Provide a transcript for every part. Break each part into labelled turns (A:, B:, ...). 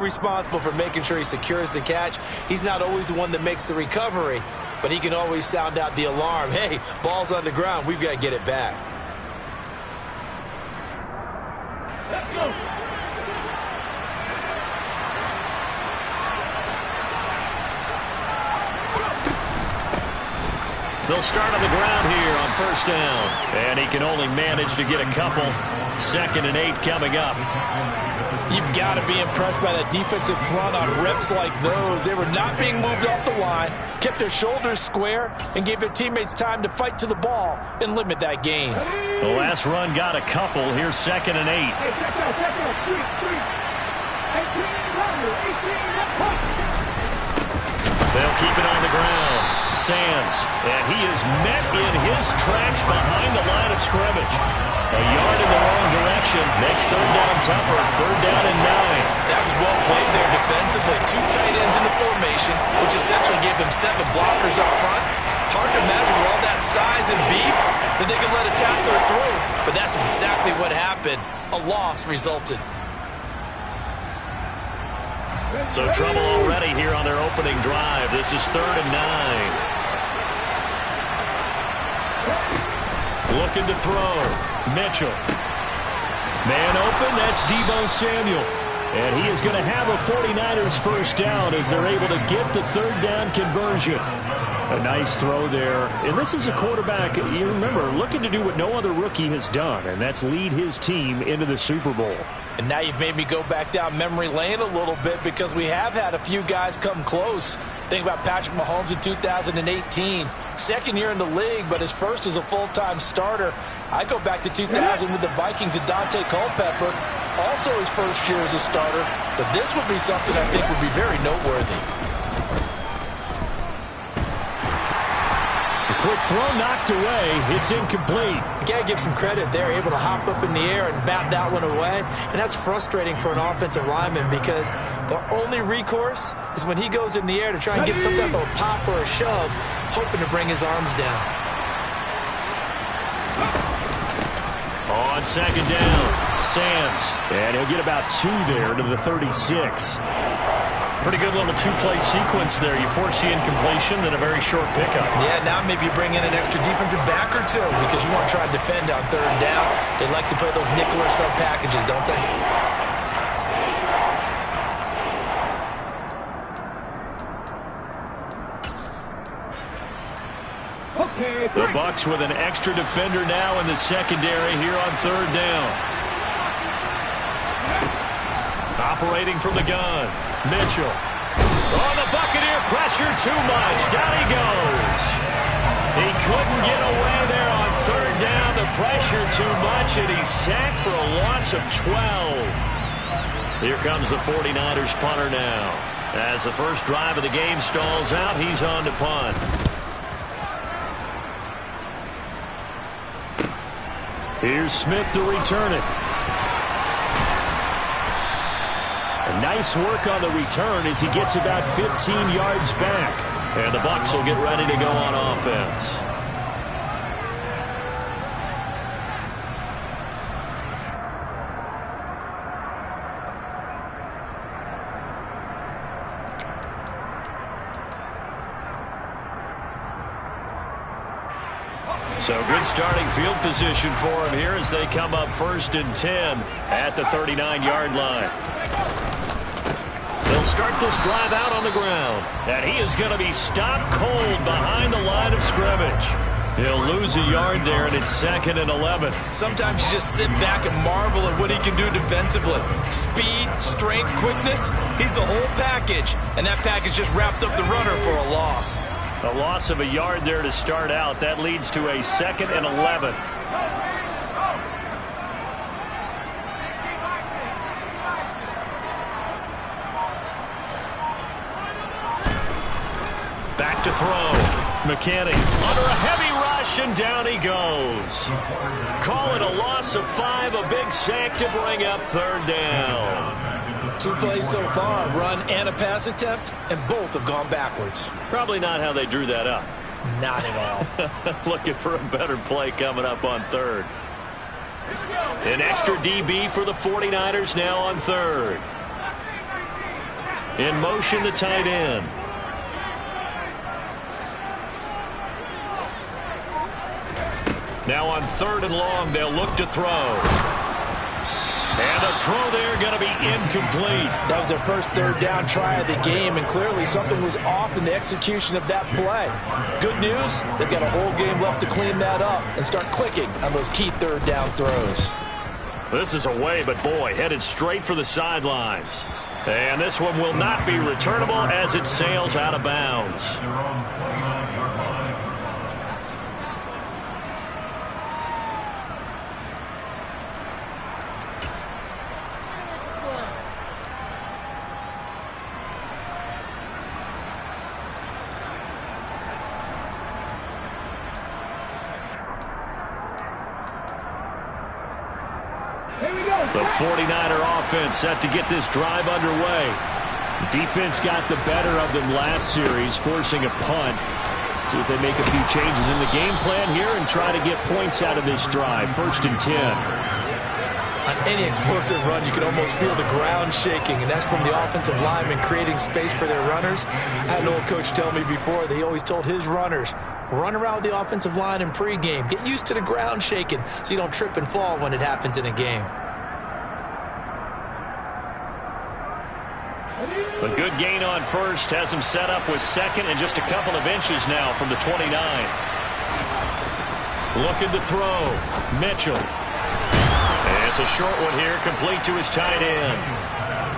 A: Responsible for making sure he secures the catch. He's not always the one that makes the recovery, but he can always sound out the alarm. Hey, ball's on the ground. We've got to get it back.
B: Let's go.
C: They'll start on the ground here on first down. And he can only manage to get a couple. 2nd and 8 coming up.
D: You've got to be impressed by that defensive front on reps like those. They were not being moved off the line, kept their shoulders square, and gave their teammates time to fight to the ball and limit that gain.
C: The last run got a couple. Here's 2nd and 8. They'll keep it on the ground. Sands, and he is met in his tracks behind the line of scrimmage. A yard in the wrong direction. Makes 3rd down tougher. 3rd down and 9.
A: That was well played there defensively. 2 tight ends in the formation, which essentially gave them 7 blockers up front. Hard to imagine with all that size and beef that they could let a tackler through. But that's exactly what happened. A loss resulted.
C: So trouble already here on their opening drive. This is 3rd and 9. Looking to throw. Mitchell. Man open, that's Deebo Samuel. And he is going to have a 49ers first down as they're able to get the 3rd down conversion. A nice throw there. And this is a quarterback, you remember, looking to do what no other rookie has done, and that's lead his team into the Super Bowl.
D: And now you've made me go back down memory lane a little bit because we have had a few guys come close. Think about Patrick Mahomes in 2018. 2nd year in the league, but his first as a full-time starter. I go back to 2000 with the Vikings and Dante Culpepper. Also his first year as a starter. But this would be something I think would be very noteworthy.
C: Quick throw knocked away. It's incomplete.
A: You got to give some credit there, able to hop up in the air and bat that one away. And that's frustrating for an offensive lineman because the only recourse is when he goes in the air to try and get some type of a pop or a shove, hoping to bring his arms down.
C: On 2nd down, Sands. And he'll get about 2 there to the 36. Pretty good little 2-play sequence there. You force the incompletion, then a very short pickup.
A: Yeah, now maybe you bring in an extra defensive back or 2 because you want to try and defend on 3rd down. They like to play those nickel or sub packages, don't they?
C: The Bucs with an extra defender now in the secondary here on 3rd down. Operating from the gun. Mitchell. Oh, the Buccaneer pressure too much. Down he goes. He couldn't get away there on 3rd down. The pressure too much, and he's sacked for a loss of 12. Here comes the 49ers punter now. As the first drive of the game stalls out, he's on to punt. Here's Smith to return it. Nice work on the return as he gets about 15 yards back. And the Bucs will get ready to go on offense. So good starting field position for him here as they come up 1st and 10 at the 39-yard line. They'll start this drive out on the ground. And he is going to be stopped cold behind the line of scrimmage. He'll lose a yard there, and it's 2nd and 11.
A: Sometimes you just sit back and marvel at what he can do defensively. Speed, strength, quickness, he's the whole package. And that package just wrapped up the runner for a loss.
C: A loss of a yard there to start out. That leads to a 2nd and 11. Back to throw. McKinney under a heavy rush, and down he goes. Call it a loss of 5, a big sack to bring up 3rd down.
A: 2 plays so far, a run and a pass attempt, and both have gone backwards.
C: Probably not how they drew that up.
A: Not at all.
C: Looking for a better play coming up on 3rd. An extra DB for the 49ers now on 3rd. In motion, the tight end. Now on 3rd and long, they'll look to throw. And the throw there going to be incomplete.
D: That was their first 3rd down try of the game, and clearly something was off in the execution of that play. Good news, they've got a whole game left to clean that up and start clicking on those key 3rd down throws.
C: This is away, but boy, headed straight for the sidelines. And this one will not be returnable as it sails out of bounds. The 49er offense set to get this drive underway. Defense got the better of them last series, forcing a punt. See if they make a few changes in the game plan here and try to get points out of this drive. 1st and 10.
D: On any explosive run, you can almost feel the ground shaking, and that's from the offensive linemen creating space for their runners. I had an old coach tell me before, they always told his runners, run around the offensive line in pregame. Get used to the ground shaking so you don't trip and fall when it happens in a game.
C: A good gain on 1st has him set up with 2nd and just a couple of inches now from the 29. Looking to throw. Mitchell. And it's a short one here, complete to his tight end.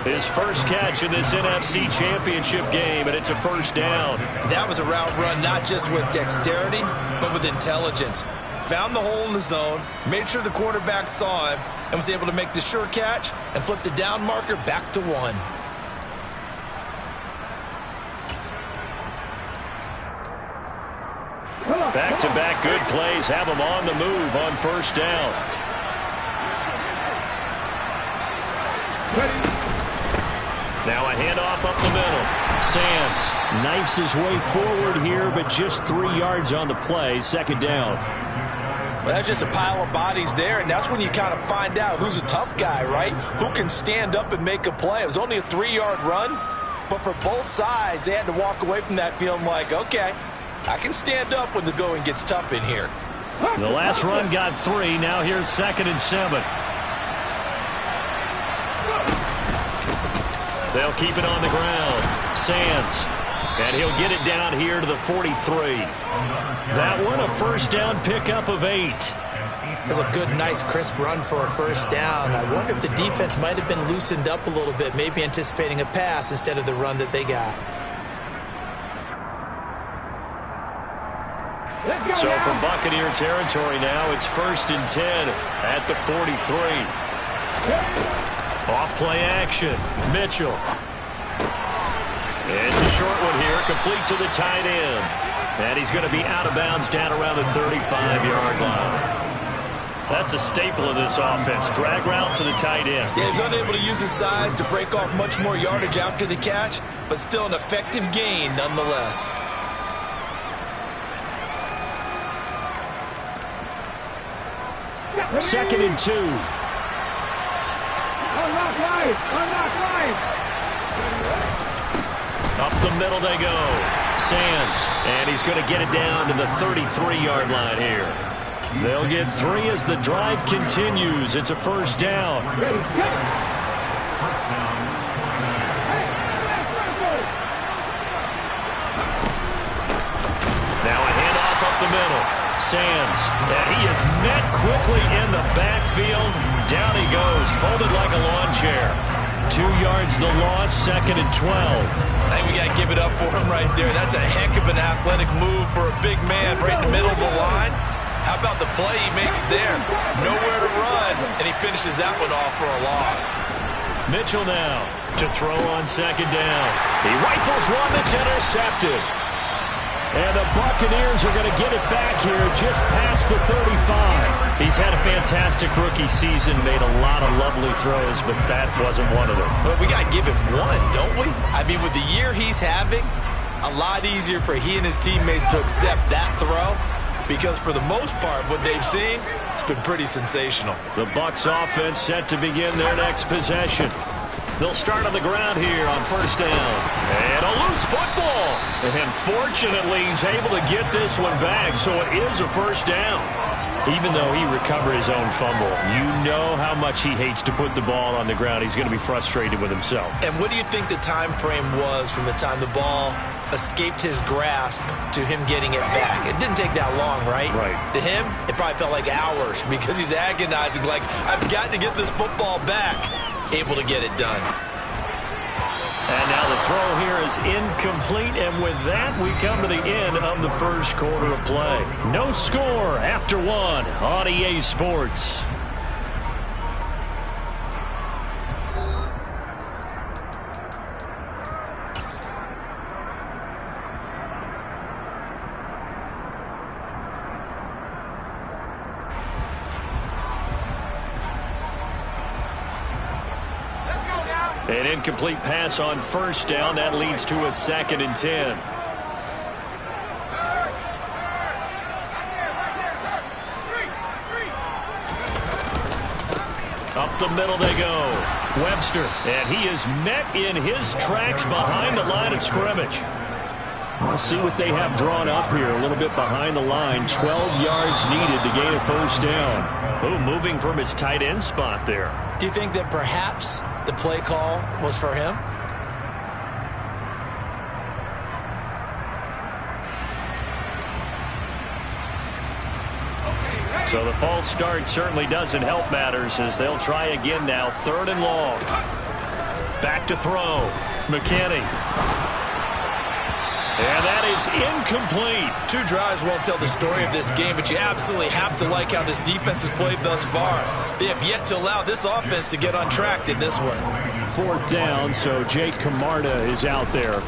C: His first catch in this NFC Championship game, and it's a 1st down.
A: That was a route run not just with dexterity, but with intelligence. Found the hole in the zone, made sure the quarterback saw him, and was able to make the sure catch and flip the down marker back to 1.
C: Back-to-back good plays have him on the move on 1st down. Now a handoff up the middle. Sands knifes his way forward here, but just 3 yards on the play. 2nd down.
D: Well, that's just a pile of bodies there, and that's when you kind of find out who's a tough guy, right? Who can stand up and make a play. It was only a 3-yard run, but for both sides, they had to walk away from that feeling like, okay, I can stand up when the going gets tough in here.
C: The last run got 3. Now here's 2nd and 7. They'll keep it on the ground. Sands. And he'll get it down here to the 43. That one a 1st down pickup of 8.
D: That's a good, nice, crisp run for a 1st down. I wonder if the defense might have been loosened up a little bit, maybe anticipating a pass instead of the run that they got.
C: So from Buccaneer territory now, it's 1st and 10 at the 43. Off play action. Mitchell. It's a short one here, complete to the tight end. And he's going to be out of bounds down around the 35-yard line. That's a staple of this offense. Drag route to the tight end.
A: Yeah, he's unable to use his size to break off much more yardage after the catch, but still an effective gain nonetheless.
C: Second and 2. Up the middle they go. Sands. And he's going to get it down to the 33-yard line here. They'll get 3 as the drive continues. It's a 1st down. Now a handoff up the middle. Sands, and he is met quickly in the backfield. Down he goes, folded like a lawn chair. 2 yards the loss, 2nd and 12.
A: I think we got to give it up for him right there. That's a heck of an athletic move for a big man right in the middle of the line. How about the play he makes there? Nowhere to run, and he finishes that one off for a loss.
C: Mitchell now to throw on 2nd down. He rifles one that's intercepted. And the Buccaneers are going to get it back here just past the 35. He's had a fantastic rookie season, made a lot of lovely throws, but that wasn't one of them.
A: But we got to give him one, don't we? I mean, with the year he's having, a lot easier for he and his teammates to accept that throw, because for the most part, what they've seen, it's been pretty sensational.
C: The Bucs offense set to begin their next possession. They'll start on the ground here on first down. And a loose football. And fortunately, he's able to get this one back, so it is a first down. Even though he recovered his own fumble, you know how much he hates to put the ball on the ground. He's going to be frustrated with himself.
D: And what do you think the time frame was from the time the ball escaped his grasp to him getting it back? It didn't take that long, right?
C: Right.
D: To him, it probably felt like hours because he's agonizing, like, I've got to get this football back. Able to get it done.
C: And now the throw here is incomplete, and with that, we come to the end of the first quarter of play. No score after one on EA Sports. An incomplete pass on first down. That leads to a 2nd and 10. Up the middle they go. Webster, and he is met in his tracks behind the line of scrimmage. We'll see what they have drawn up here. A little bit behind the line. 12 yards needed to gain a first down. Oh, moving from his tight end spot there.
D: Do you think that perhaps the play call was for him?
C: So the false start certainly doesn't help matters as they'll try again now. 3rd and long. Back to throw. McKinney. And that is incomplete.
D: 2 drives won't tell the story of this game, but you absolutely have to like how this defense has played thus far. They have yet to allow this offense to get on track in this one.
C: 4th down, so Jake Camarda is out there.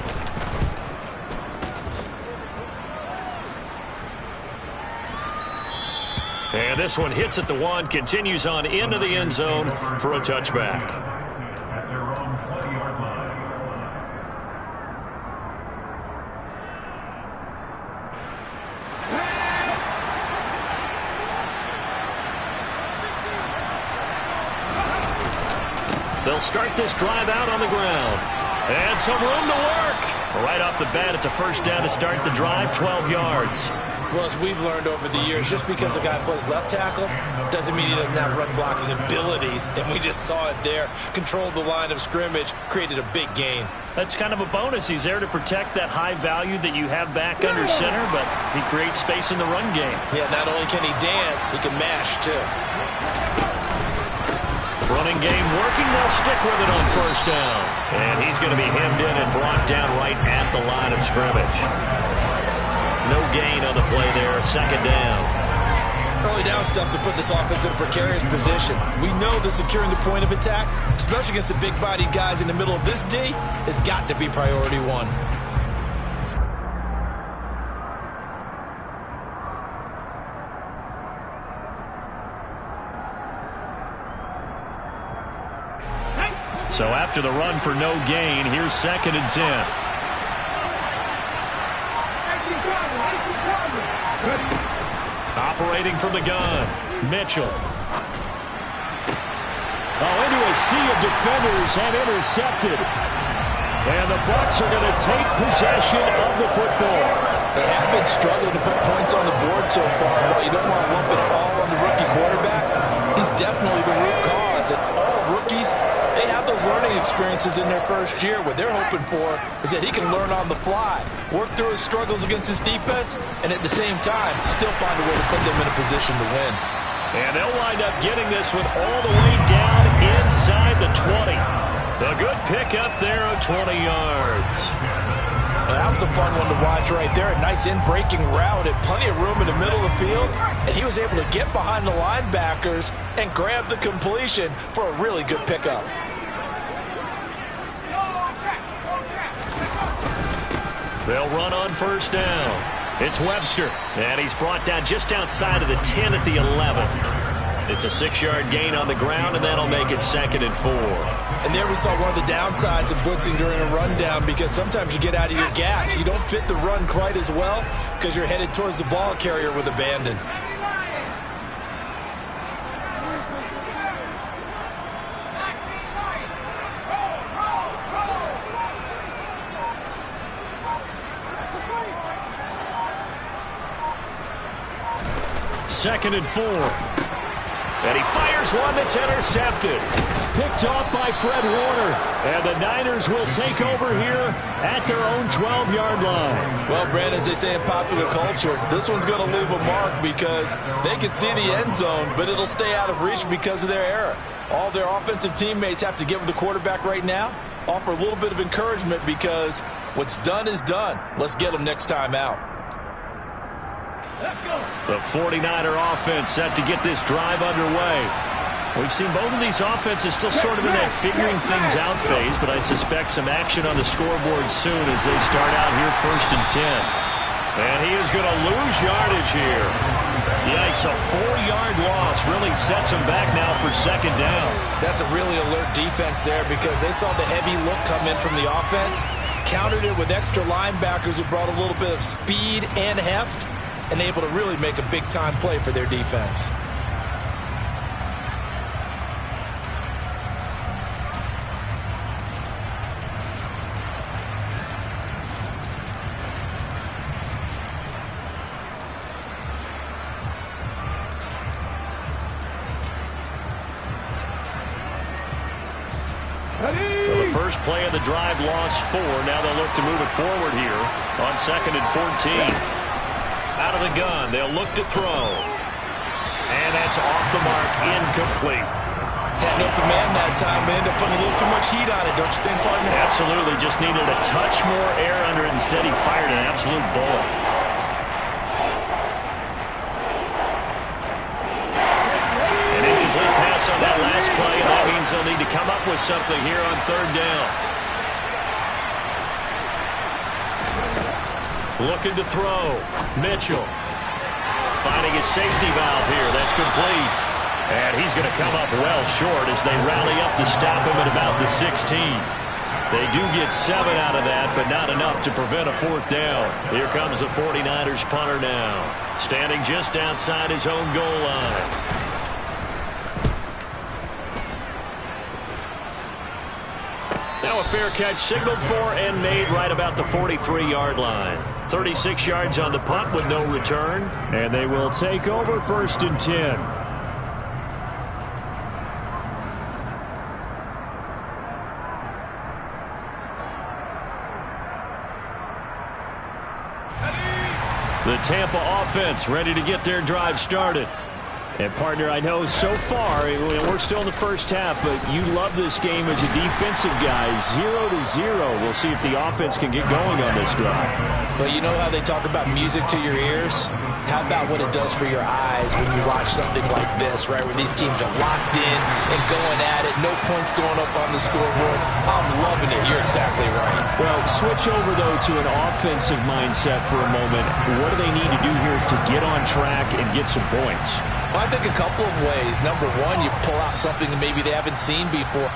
C: And this one hits at the 1, continues on into the end zone for a touchback. They'll start this drive out on the ground. And some room to work. Right off the bat, it's a first down to start the drive, 12 yards.
D: Well, as we've learned over the years, just because a guy plays left tackle doesn't mean he doesn't have run blocking abilities. And we just saw it there. Controlled the line of scrimmage, created a big gain.
C: That's kind of a bonus. He's there to protect that high value that you have back under center, but he creates space in the run game.
D: Yeah, not only can he dance, he can mash, too.
C: Running game working. They'll stick with it on first down. And he's going to be hemmed in and brought down right at the line of scrimmage. No gain on the play there. 2nd down.
D: Early down stuff to put this offense in a precarious position. We know that securing the point of attack, especially against the big-bodied guys in the middle of this D, has got to be priority 1.
C: So after the run for no gain, here's 2nd and 10. Operating from the gun, Mitchell. Oh, into a sea of defenders and intercepted. And the Bucs are going to take possession of the football.
D: They have been struggling to put points on the board so far. While you don't want to lump it all on the rookie quarterback, he's definitely the root cause. And all rookies, they have those learning experiences in their first year. What they're hoping for is that he can learn on the fly, work through his struggles against his defense, and at the same time, still find a way to put them in a position to win.
C: And they'll wind up getting this one all the way down inside the 20. A good pick up there of 20 yards.
D: Well, that was a fun one to watch right there. A nice in-breaking route and plenty of room in the middle of the field. And he was able to get behind the linebackers and grab the completion for a really good pickup.
C: They'll run on first down. It's Webster, and he's brought down just outside of the 10 at the 11. It's a 6-yard gain on the ground, and that'll make it 2nd and 4.
D: And there we saw one of the downsides of blitzing during a rundown, because sometimes you get out of your gaps. You don't fit the run quite as well because you're headed towards the ball carrier with abandon.
C: 2nd and 4. And he fires one that's intercepted. Picked off by Fred Warner. And the Niners will take over here at their own 12-yard line.
D: Well, Brandon, as they say in popular culture, this one's going to leave a mark because they can see the end zone, but it'll stay out of reach because of their error. All their offensive teammates have to give the quarterback right now, offer a little bit of encouragement because what's done is done. Let's get them next time out.
C: The 49er offense set to get this drive underway. We've seen both of these offenses still sort of in that figuring things out phase, but I suspect some action on the scoreboard soon as they start out here 1st and 10. And he is going to lose yardage here. Yikes, a 4-yard loss really sets him back now for 2nd down.
D: That's a really alert defense there because they saw the heavy look come in from the offense, countered it with extra linebackers who brought a little bit of speed and heft, and able to really make a big-time play for their defense.
C: Well, the first play of the drive lost 4. Now they'll look to move it forward here on 2nd and 14. Out of the gun, they'll look to throw. And that's off the mark, incomplete.
D: Had an open man that time, but ended up putting a little too much heat on it, don't you think, partner?
C: Absolutely, just needed a touch more air under it. Instead, he fired an absolute bullet. An incomplete pass on that last play, and that means they'll need to come up with something here on 3rd down. Looking to throw. Mitchell finding his safety valve here. That's complete. And he's going to come up well short as they rally up to stop him at about the 16. They do get 7 out of that, but not enough to prevent a 4th down. Here comes the 49ers punter now, standing just outside his own goal line. Now a fair catch signaled for and made right about the 43-yard line. 36 yards on the punt with no return. And they will take over 1st and 10. The Tampa offense ready to get their drive started. And, partner, I know so far, we're still in the first half, but you love this game as a defensive guy. 0-0. We'll see if the offense can get going on this drive.
D: Well, you know how they talk about music to your ears? How about what it does for your eyes when you watch something like this, right, where these teams are locked in and going at it, no points going up on the scoreboard. I'm loving it. You're exactly right.
C: Well, switch over, though, to an offensive mindset for a moment. What do they need to do here to get on track and get some points?
D: Well, I think a couple of ways. Number one, you pull out something that maybe they haven't seen before.